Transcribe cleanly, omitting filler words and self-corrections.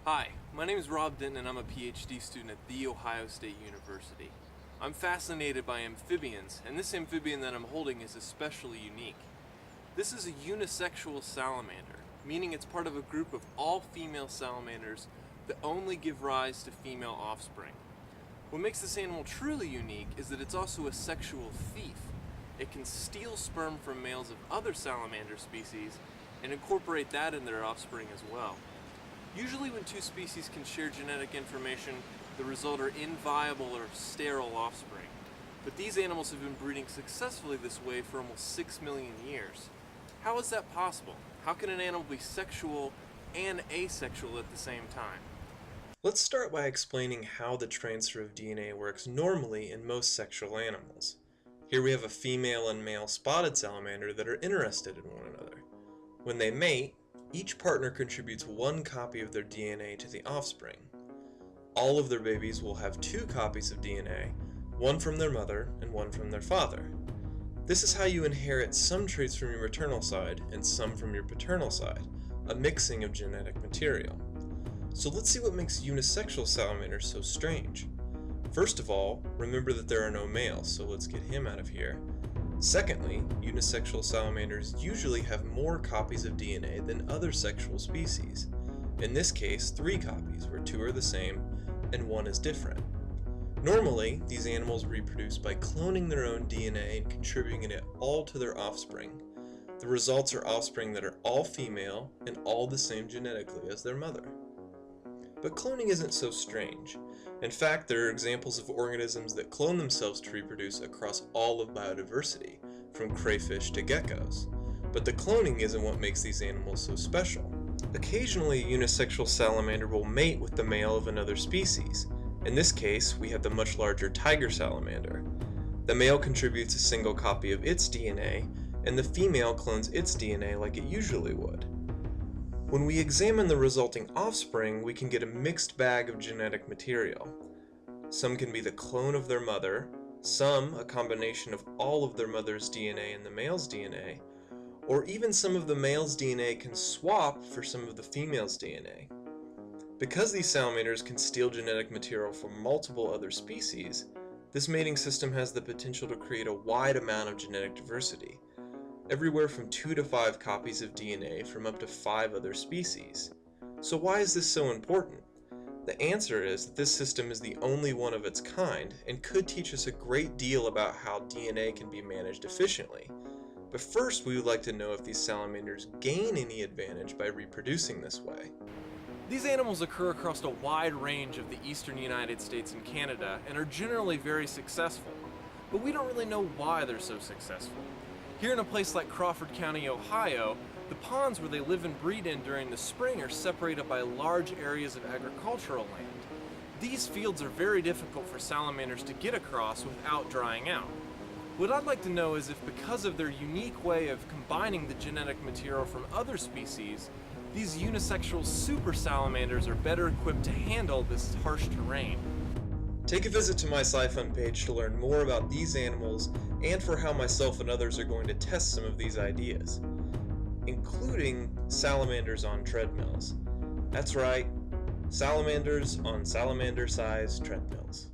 Hi, my name is Rob Denton and I'm a PhD student at The Ohio State University. I'm fascinated by amphibians, and this amphibian that I'm holding is especially unique. This is a unisexual salamander, meaning it's part of a group of all female salamanders that only give rise to female offspring. What makes this animal truly unique is that it's also a sexual thief. It can steal sperm from males of other salamander species and incorporate that in their offspring as well. Usually when two species can share genetic information, the result are inviable or sterile offspring. But these animals have been breeding successfully this way for almost 6 million years. How is that possible? How can an animal be sexual and asexual at the same time? Let's start by explaining how the transfer of DNA works normally in most sexual animals. Here we have a female and male spotted salamander that are interested in one another. When they mate, each partner contributes one copy of their DNA to the offspring. All of their babies will have two copies of DNA, one from their mother and one from their father. This is how you inherit some traits from your maternal side and some from your paternal side, a mixing of genetic material. So let's see what makes unisexual salamanders so strange. First of all, remember that there are no males, so let's get him out of here. Secondly, unisexual salamanders usually have more copies of DNA than other sexual species. In this case, 3 copies, where 2 are the same and 1 is different. Normally, these animals reproduce by cloning their own DNA and contributing it all to their offspring. The results are offspring that are all female and all the same genetically as their mother. But cloning isn't so strange. In fact, there are examples of organisms that clone themselves to reproduce across all of biodiversity, from crayfish to geckos. But the cloning isn't what makes these animals so special. Occasionally, a unisexual salamander will mate with the male of another species. In this case, we have the much larger tiger salamander. The male contributes a single copy of its DNA, and the female clones its DNA like it usually would. When we examine the resulting offspring, we can get a mixed bag of genetic material. Some can be the clone of their mother, some a combination of all of their mother's DNA and the male's DNA, or even some of the male's DNA can swap for some of the female's DNA. Because these salamanders can steal genetic material from multiple other species, this mating system has the potential to create a wide amount of genetic diversity, everywhere from 2 to 5 copies of DNA from up to 5 other species. So why is this so important? The answer is that this system is the only one of its kind and could teach us a great deal about how DNA can be managed efficiently. But first, we would like to know if these salamanders gain any advantage by reproducing this way. These animals occur across a wide range of the eastern United States and Canada and are generally very successful. But we don't really know why they're so successful. Here in a place like Crawford County, Ohio, the ponds where they live and breed in during the spring are separated by large areas of agricultural land. These fields are very difficult for salamanders to get across without drying out. What I'd like to know is if, because of their unique way of combining the genetic material from other species, these unisexual super salamanders are better equipped to handle this harsh terrain. Take a visit to my SciFun page to learn more about these animals and for how myself and others are going to test some of these ideas, including salamanders on treadmills. That's right, salamanders on salamander-sized treadmills.